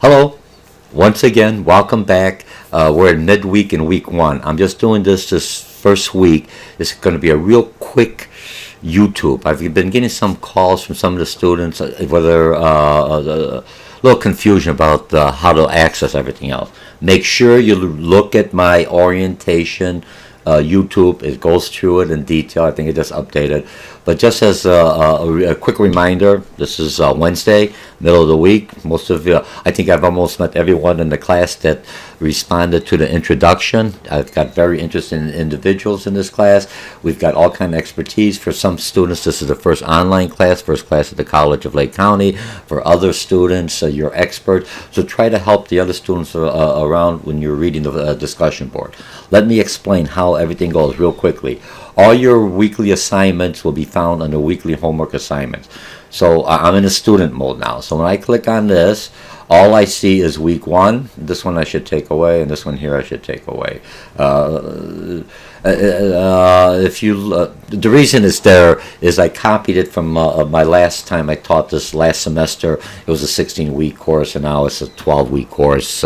Hello, once again, welcome back. We're in midweek in week one. I'm just doing this first week. It's going to be a real quick YouTube. I've been getting some calls from some of the students, whether a little confusion about how to access everything else. Make sure you look at my orientation YouTube. It goes through it in detail. I think it just updated. But just as a quick reminder, this is Wednesday, middle of the week. Most of you, I think I've almost met everyone in the class that responded to the introduction. I've got very interesting individuals in this class. We've got all kind of expertise. For some students, this is the first online class, first class at the College of Lake County. For other students, you're expert. So try to help the other students around when you're reading the discussion board. Let me explain how everything goes real quickly. All your weekly assignments will be found under weekly homework assignments. So I'm in a student mode now. So when I click on this, all I see is week one. This one I should take away, and this one here I should take away. The reason it's there is I copied it from my last time I taught this last semester. It was a 16-week course, and now it's a 12-week course,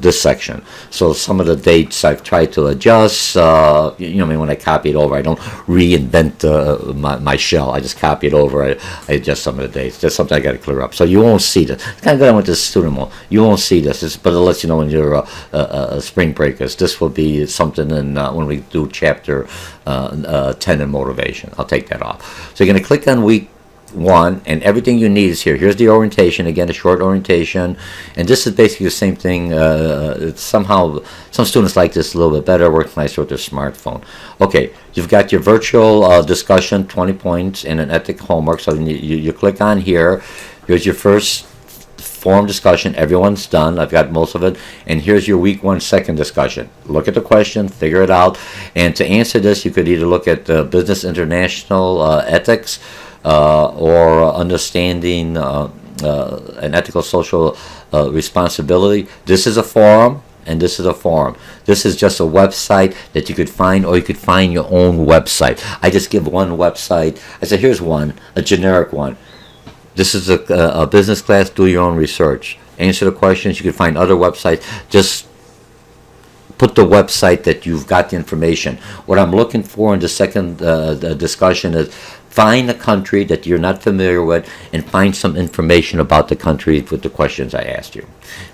this section. So some of the dates I've tried to adjust. I mean, when I copy it over, I don't reinvent my shell. I just copy it over. I adjust some of the dates. That's something I got to clear up. So you won't see this. It's kind of good I went to student mode. You won't see this, but it lets you know when you're spring breakers. This will be something in when we do chapter 10 in motivation. I'll take that off. So you're going to click on week one, and everything you need is here. Here's the orientation, again, a short orientation, and this is basically the same thing. It's somehow some students like this a little bit better, works nicer with their smartphone. Okay, you've got your virtual discussion, 20 points, and an ethic homework. So you click on here. Here's your first forum discussion. Everyone's done. I've got most of it. And here's your week one second discussion. Look at the question, figure it out. And to answer this, you could either look at business international ethics or understanding an ethical social responsibility. This is a forum, and this is a forum. This is just a website that you could find, or you could find your own website. I just give one website. I said, here's one, a generic one. This is a business class. Do your own research. Answer the questions. You can find other websites. Just put the website that you've got the information. What I'm looking for in the second discussion is find a country that you're not familiar with and find some information about the country with the questions I asked you.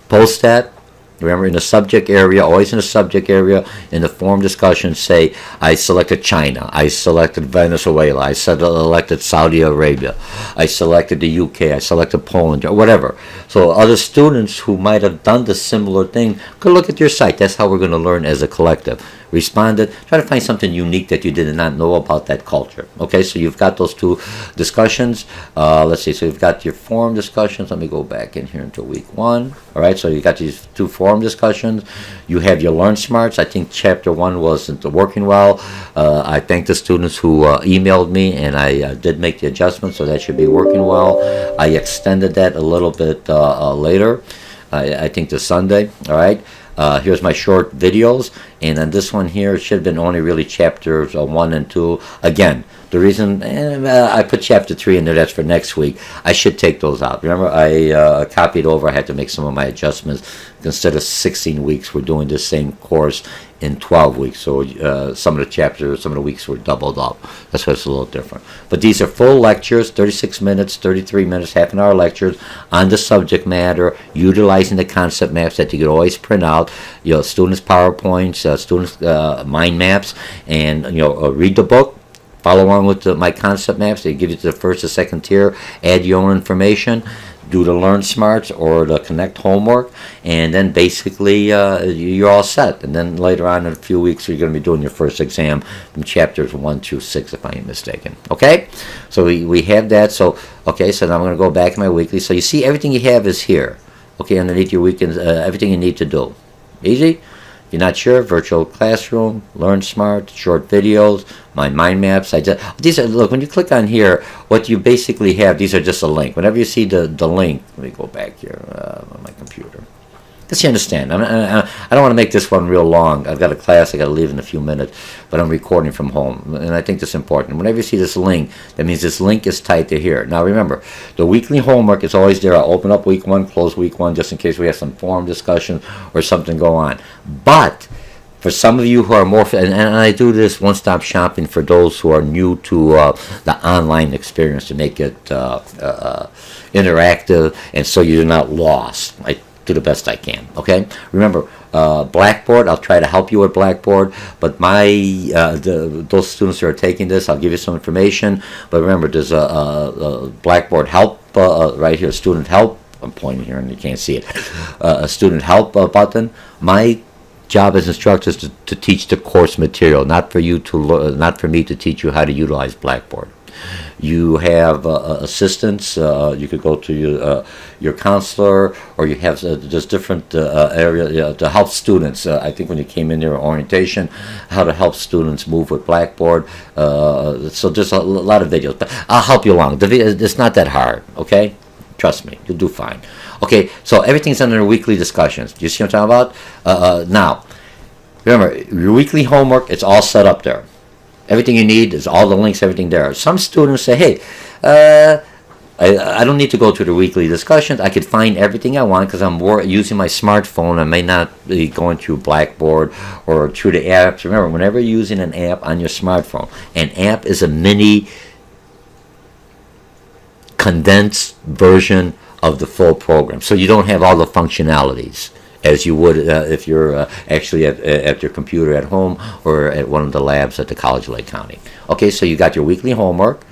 Post that. Remember, in the subject area, always in the subject area, in the forum discussion, say, I selected China, I selected Venezuela, I selected Saudi Arabia, I selected the UK, I selected Poland, or whatever. So other students who might have done the similar thing could look at your site. That's how we're going to learn as a collective. Responded, try to find something unique that you did not know about that culture. Okay, so you've got those two discussions. Let's see, so you've got your forum discussions. Let me go back in here into week one. All right, so you got these two forum discussions. You have your LearnSmarts. I think chapter one wasn't working well. I thank the students who emailed me, and I did make the adjustment, so that should be working well. I extended that a little bit later. I think to Sunday. All right. Here's my short videos, and then this one here should have been only really chapters 1 and 2. Again, the reason I put chapter 3 in there, that's for next week. I should take those out. Remember, I copied over. I had to make some of my adjustments. Instead of 16 weeks, we're doing the same course in 12 weeks. So some of the chapters, some of the weeks were doubled up. That's why it's a little different. But these are full lectures, 36 minutes, 33 minutes, half an hour lectures on the subject matter, utilizing the concept maps that you could always print out, students' PowerPoints, students' mind maps, and read the book. Follow along with my concept maps. They give you to the first or second tier. Add your own information. Do the LearnSmart or the Connect homework, and then basically you're all set. And then later on in a few weeks, you're going to be doing your first exam from chapters 1 through 6, if I ain't mistaken. Okay? So we have that. So so now I'm going to go back to my weekly. So you see, everything you have is here. Okay, underneath your weekends, everything you need to do. Easy? If you're not sure, virtual classroom, LearnSmart, short videos, my mind maps. These are, look, when you click on here, what you basically have, these are just a link. Whenever you see the link, let me go back here on my computer. Does you understand? I don't want to make this one real long. I've got a class I got to leave in a few minutes, but I'm recording from home, and I think that's important. Whenever you see this link, that means this link is tied to here. Now remember, the weekly homework is always there. I'll open up week 1, close week 1, just in case we have some forum discussion or something go on. But for some of you who are more, and I do this one-stop shopping for those who are new to the online experience to make it interactive, and so you're not lost. I do the best I can. Okay. Remember, Blackboard. I'll try to help you with Blackboard, but those students who are taking this, I'll give you some information. But remember, there's a Blackboard help right here. Student help. I'm pointing here and you can't see it. A student help button. My job as instructor is to teach the course material, not for me to teach you how to utilize Blackboard. You have assistants. You could go to your counselor, or you have there's different area to help students. I think when you came in there, orientation, how to help students move with Blackboard. So there's a lot of videos, but I'll help you along. It's not that hard, okay? Trust me, you'll do fine. Okay, so everything's under weekly discussions. Do you see what I'm talking about? Now, remember, your weekly homework, it's all set up there. Everything you need is all the links, everything there. Some students say, hey, I don't need to go to the weekly discussions. I could find everything I want because I'm using my smartphone. I may not be going through Blackboard or through the apps. Remember, whenever you're using an app on your smartphone, an app is a mini condensed version of the full program. So you don't have all the functionalities as you would if you're actually at your computer at home or at one of the labs at the College of Lake County. Okay, so you got your weekly homework.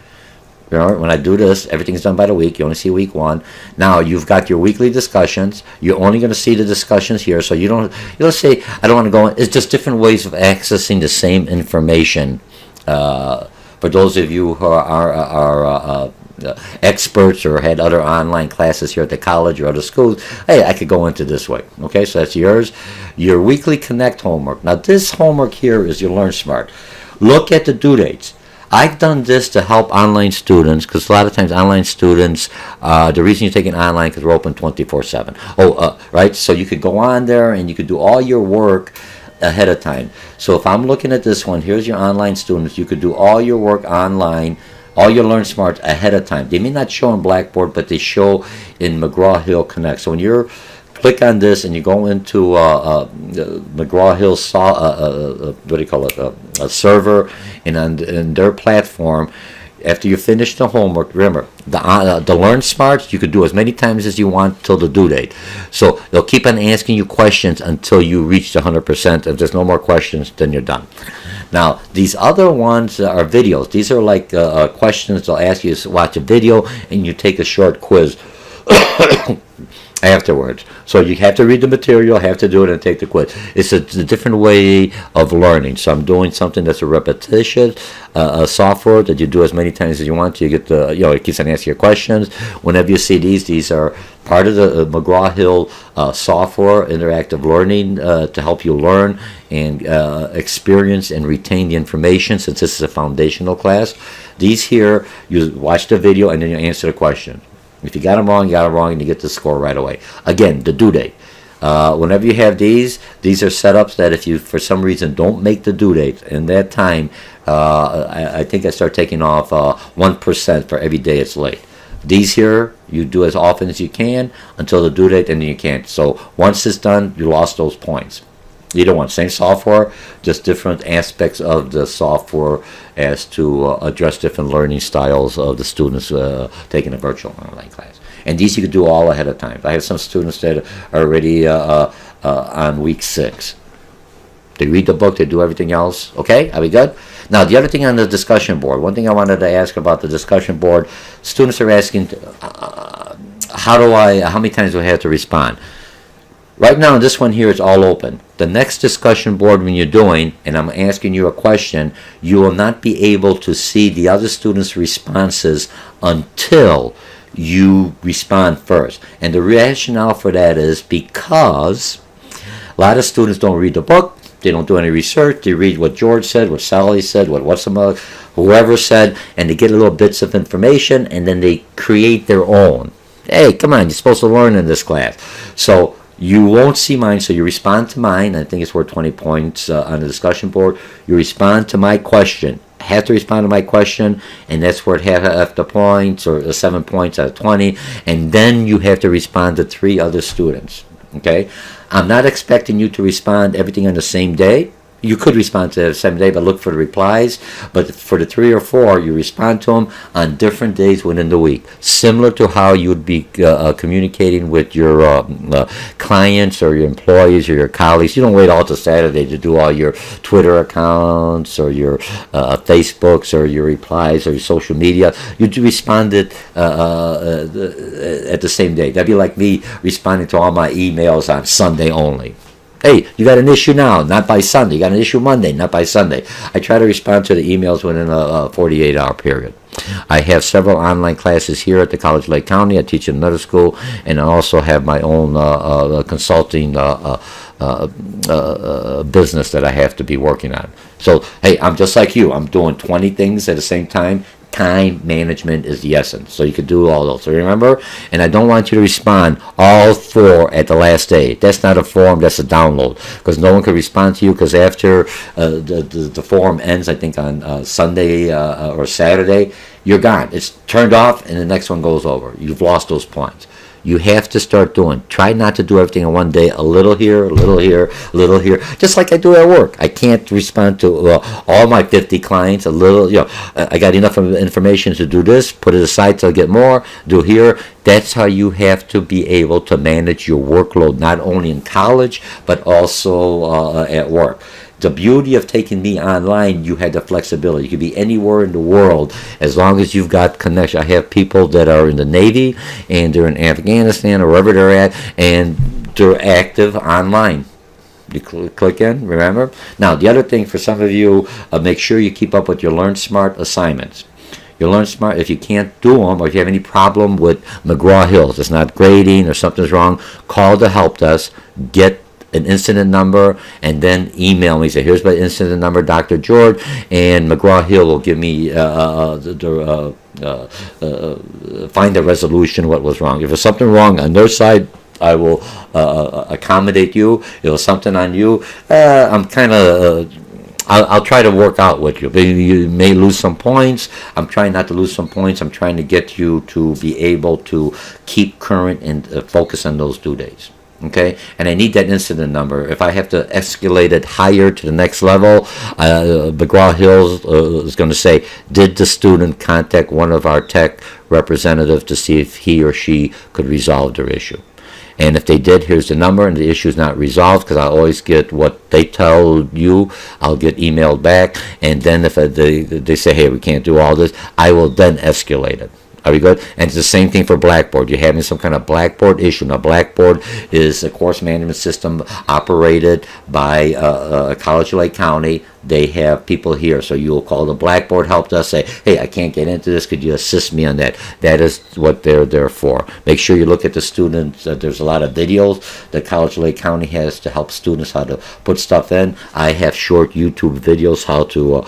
You know, when I do this, everything's done by the week. You only see week 1. Now you've got your weekly discussions. You're only going to see the discussions here, so you don't say I don't want to go in. It's just different ways of accessing the same information. For those of you who are experts or had other online classes here at the college or other schools, hey, I could go into this way. Okay, so that's yours. Your weekly Connect homework. Now this homework here is your LearnSmart. Look at the due dates. I've done this to help online students because a lot of times online students, the reason you're taking online because we're open 24/7. Right? So you could go on there and you could do all your work ahead of time. So if I'm looking at this one, here's your online students. You could do all your work online, all your LearnSmart ahead of time. They may not show in Blackboard, but they show in McGraw-Hill Connect. So when you click on this and you go into McGraw-Hill, a server, and on their platform, after you finish the homework, remember, the LearnSmart, you could do as many times as you want till the due date. So they'll keep on asking you questions until you reach the 100%. If there's no more questions, then you're done. Now, these other ones are videos. These are like questions they'll ask you to watch a video, and you take a short quiz afterwards. So you have to read the material, have to do it, and take the quiz. It's a different way of learning. So I'm doing something that's a repetition software that you do as many times as you want. You get it keeps on asking you questions. Whenever you see these are part of the McGraw-Hill software, interactive learning to help you learn and experience and retain the information, since this is a foundational class. These here, you watch the video and then you answer the question. If you got them wrong, you got them wrong, and you get the score right away. Again, the due date. Whenever you have these are setups that if you, for some reason, don't make the due date in that time, I think I start taking off 1% for every day it's late. These here, you do as often as you can until the due date, and then you can't. So once it's done, you lost those points. Either one, same software, just different aspects of the software as to address different learning styles of the students taking a virtual online class. And these you could do all ahead of time. I have some students that are already on week 6. They read the book, they do everything else. Okay, are we good? Now, the other thing on the discussion board, one thing I wanted to ask about the discussion board, students are asking, how many times do I have to respond? Right now, this one here is all open. The next discussion board, when you're doing, and I'm asking you a question, you will not be able to see the other students' responses until you respond first. And the rationale for that is because a lot of students don't read the book, they don't do any research, they read what George said, what Sally said, whoever said, and they get little bits of information, and then they create their own. Hey, come on, you're supposed to learn in this class. So You won't see mine, so you respond to mine. I think it's worth 20 points on the discussion board. You respond to my question. Have to respond to my question, and that's worth half the points, or 7 points out of 20. And then you have to respond to 3 other students. Okay? I'm not expecting you to respond everything on the same day. You could respond to the same day, but look for the replies. But for the 3 or 4, you respond to them on different days within the week, similar to how you would be communicating with your clients or your employees or your colleagues. You don't wait all till Saturday to do all your Twitter accounts or your Facebooks or your replies or your social media. You respond it at the same day. That'd be like me responding to all my emails on Sunday only. Hey, you got an issue now, not by Sunday. You got an issue Monday, not by Sunday. I try to respond to the emails within a 48-hour period. I have several online classes here at the College of Lake County. I teach in another school, and I also have my own consulting business that I have to be working on. So, hey, I'm just like you. I'm doing 20 things at the same time. Time management is the essence. So you could do all those. So remember, and I don't want you to respond all 4 at the last day. That's not a form, that's a download. Because no one can respond to you, because after the forum ends, I think on Sunday or Saturday, you're gone. It's turned off, and the next one goes over. You've lost those points. You have to start doing. Try not to do everything in one day. A little here, a little here, a little here. Just like I do at work. I can't respond to all my 50 clients. A little, I got enough information to do this. Put it aside till I get more. Do here. That's how you have to be able to manage your workload, not only in college, but also at work. The beauty of taking me online, you had the flexibility. You could be anywhere in the world as long as you've got connection. I have people that are in the Navy, and they're in Afghanistan or wherever they're at, and they're active online. You click in, remember? Now, the other thing for some of you, make sure you keep up with your LearnSmart assignments. Your LearnSmart, if you can't do them, or if you have any problem with McGraw-Hill's, it's not grading or something's wrong, call the help desk, get an incident number, and then email me. Say, here's my incident number, Dr. George, and McGraw-Hill will give me find the resolution, what was wrong. If there's something wrong on their side, I will accommodate you. If there's something on you, I'm kind of I'll try to work out with you. You may lose some points. I'm trying not to lose some points. I'm trying to get you to be able to keep current and focus on those due dates. Okay, and I need that incident number. If I have to escalate it higher to the next level, McGraw-Hill is going to say, did the student contact one of our tech representatives to see if he or she could resolve their issue? And if they did, here's the number, and the issue is not resolved, because I always get what they tell you, I'll get emailed back, and then if they say, hey, we can't do all this, I will then escalate it. Are we good? And it's the same thing for Blackboard. You're having some kind of Blackboard issue. Now, Blackboard is a course management system operated by College of Lake County. They have people here. So you'll call the Blackboard help desk, say, hey, I can't get into this. Could you assist me on that? That is what they're there for. Make sure you look at the students. There's a lot of videos that College of Lake County has to help students how to put stuff in. I have short YouTube videos how to,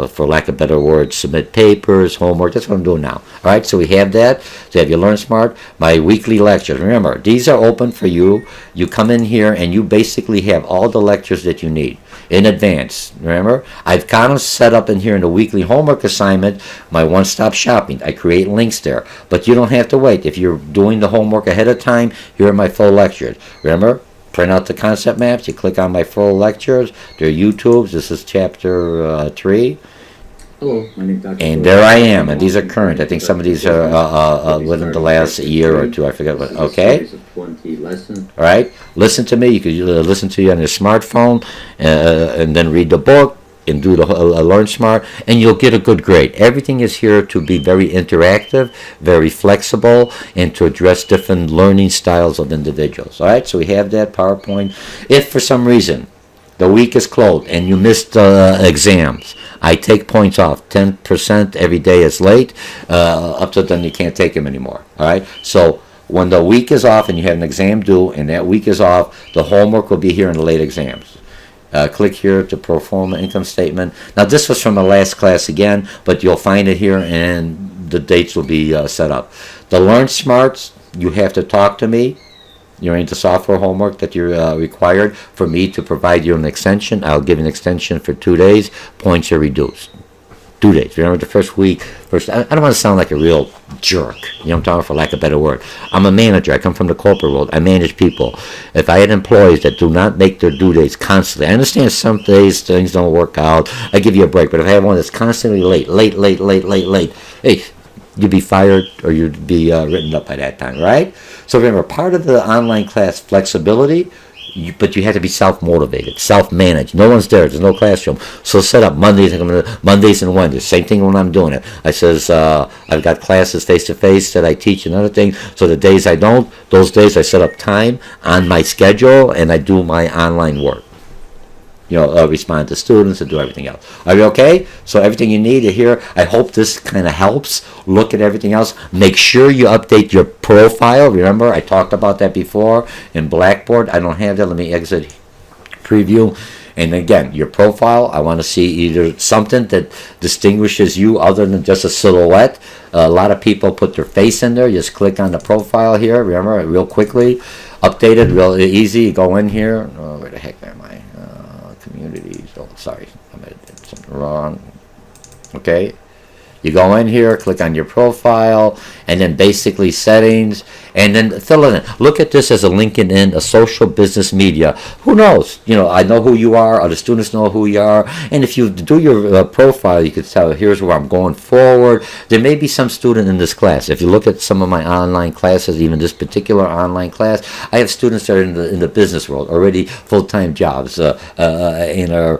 for lack of better words, submit papers, homework. That's what I'm doing now. All right, so we have that. So you have your LearnSmart. My weekly lectures. Remember, these are open for you. You come in here and you basically have all the lectures that you need in advance. Remember, I've kind of set up in here in the weekly homework assignment my one-stop shopping. I create links there, but you don't have to wait. If you're doing the homework ahead of time, here are my full lectures. Remember, print out the concept maps. You click on my full lectures. They're YouTubes. This is chapter 3. Hello, my name is Dr. And there I am, and these are current. I think some of these are within the last year or two. I forget what. Okay. All right. Listen to me. You could listen to you on your smartphone, and then read the book and do the LearnSmart, and you'll get a good grade. Everything is here to be very interactive, very flexible, and to address different learning styles of individuals. All right. So we have that PowerPoint. If for some reason the week is closed and you missed exams, I take points off. 10% every day is late. Up to then you can't take them anymore. All right. So when the week is off and you have an exam due and that week is off, the homework will be here in the late exams. Click here to pro forma income statement. Now this was from the last class again, but you'll find it here and the dates will be set up. The LearnSmarts, you have to talk to me. You're into software homework that you're required for me to provide you an extension. I'll give you an extension for 2 days. Points are reduced. 2 days. Remember the first week. I don't want to sound like a real jerk. You know what I'm talking, for lack of a better word. I'm a manager. I come from the corporate world. I manage people. If I had employees that do not make their due dates constantly, I understand some days things don't work out. I give you a break. But if I have one that's constantly late, hey, you'd be fired or you'd be written up by that time, right? So remember, part of the online class flexibility, but you have to be self-motivated, self-managed. No one's there. There's no classroom. So set up Mondays and Wednesdays. Same thing when I'm doing it. I says I've got classes face-to-face that I teach and other things. So the days I don't, those days I set up time on my schedule and I do my online work. Respond to students and do everything else. Are you okay? So everything you need to hear, I hope this kind of helps. Look at everything else. Make sure you update your profile. Remember, I talked about that before in Blackboard. I don't have that. Let me exit preview. And again, your profile, I want to see either something that distinguishes you other than just a silhouette. A lot of people put their face in there. Just click on the profile here. Remember, real quickly. Update it real easy. Go in here. Oh, where the heck am I? Communities. Oh, sorry, I did something wrong. Okay, you go in here, click on your profile, and then basically settings, and then fill it in. Look at this as a LinkedIn, a social business media. Who knows? I know who you are, or the students know who you are, and if you do your profile, you could tell, here's where I'm going forward. There may be some student in this class. If you look at some of my online classes, even this particular online class, I have students that are in the business world, already full-time jobs, and are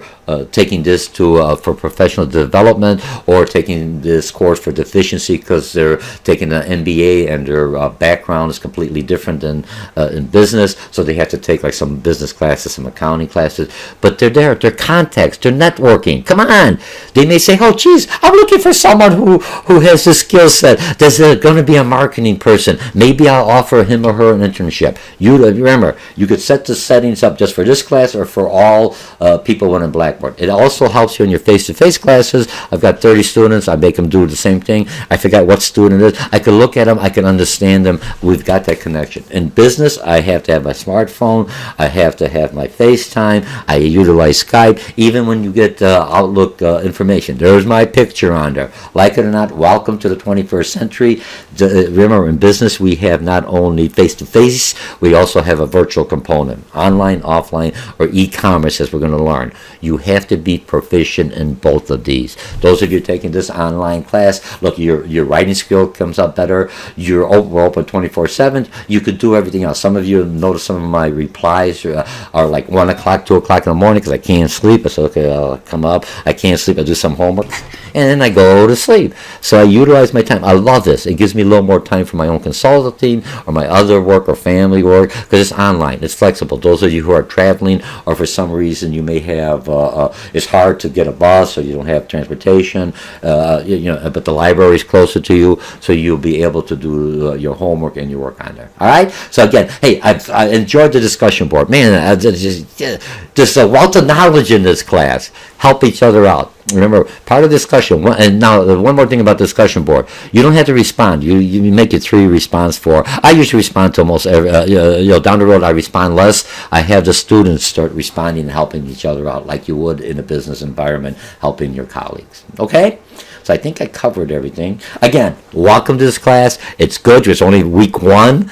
taking this for professional development, or taking this course for deficiency because they're taking an MBA and their background is completely different than in business, so they have to take like some business classes, some accounting classes. But they're there, they're contacts, they're networking. Come on, they may say, "Oh, geez, I'm looking for someone who has this skill set. That's going to be a marketing person. Maybe I'll offer him or her an internship." You remember, you could set the settings up just for this class or for all people when in Blackboard. It also helps you in your face-to-face classes. I've got 30 students. I make them do the same thing. I forgot what student it is. I can look at them. I can understand them. We've got that connection. In business, I have to have my smartphone. I have to have my FaceTime. I utilize Skype. Even when you get Outlook information, there's my picture on there. Like it or not, welcome to the 21st century. Remember, in business, we have not only face-to-face, we also have a virtual component. Online, offline, or e-commerce, as we're going to learn. You have to be proficient in both of these. Those of you taking this online class, look, your writing skill comes up better. We're open 24/7. You could do everything else. Some of you notice some of my replies are like 1 o'clock, 2 o'clock in the morning because I can't sleep. I said, okay, I'll come up. I can't sleep. I do some homework. And then I go to sleep. So I utilize my time. I love this. It gives me a little more time for my own consulting or my other work or family work because it's online. It's flexible. Those of you who are traveling or for some reason you may have, it's hard to get a bus or you don't have transportation, but the library is closer to you, so you'll be able to do your homework and your work on there. All right? So again, hey, I enjoyed the discussion board. Man, there's a wealth of knowledge in this class. Help each other out. Remember, part of discussion, and now one more thing about the discussion board. You don't have to respond. You make it 3 response for. I usually respond to almost every, down the road I respond less. I have the students start responding and helping each other out like you would in a business environment, helping your colleagues. Okay? So I think I covered everything. Again, welcome to this class. It's good. It's only week 1,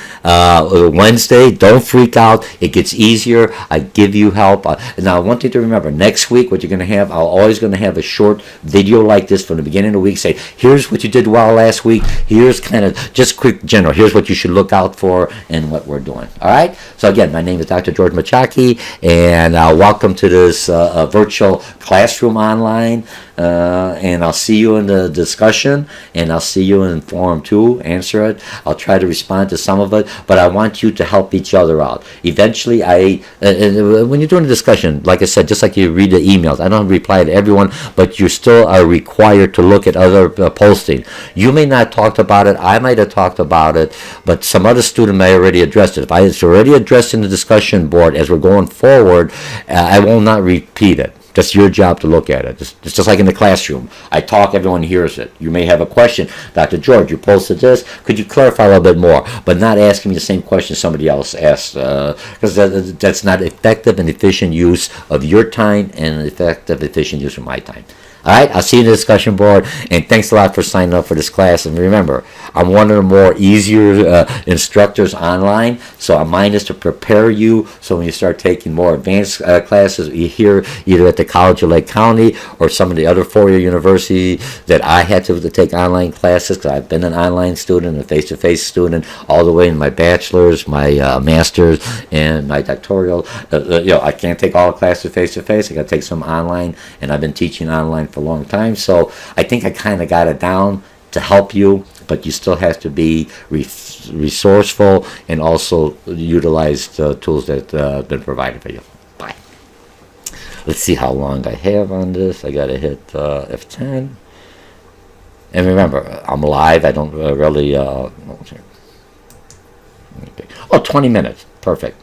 Wednesday. Don't freak out. It gets easier. I give you help. Now, one thing to remember, next week, what you're going to have, I'm always going to have a short video like this from the beginning of the week. Say, here's what you did well last week. Here's kind of just quick general. Here's what you should look out for and what we're doing. All right? So again, my name is Dr. George Mochocki, and welcome to this virtual classroom online. And I'll see you in the discussion, and I'll see you in forum 2. Answer it. I'll try to respond to some of it, but I want you to help each other out. Eventually, when you're doing a discussion, like I said, just like you read the emails, I don't reply to everyone, but you still are required to look at other posting. You may not talked about it. I might have talked about it, but some other student may already addressed it. If it's already addressed in the discussion board as we're going forward, I will not repeat it. That's your job to look at it. It's just like in the classroom. I talk, everyone hears it. You may have a question. Dr. George, you posted this. Could you clarify a little bit more? But not asking me the same question somebody else asked, because that's not effective and efficient use of your time and effective, efficient use of my time. All right, I'll see you in the discussion board, and thanks a lot for signing up for this class. And remember, I'm one of the more easier instructors online, so mine is to prepare you so when you start taking more advanced classes here, either at the College of Lake County or some of the other four-year university that I had to take online classes, because I've been an online student, a face-to-face student, all the way in my bachelor's, my master's, and my doctoral. I can't take all the classes face-to-face. I got to take some online, and I've been teaching online for a long time, so I think I kind of got it down to help you, but you still have to be resourceful and also utilize the tools that have been provided for you. Bye. Let's see how long I have on this. I gotta hit F10, and remember, I'm live. I don't really okay. 20 minutes. Perfect.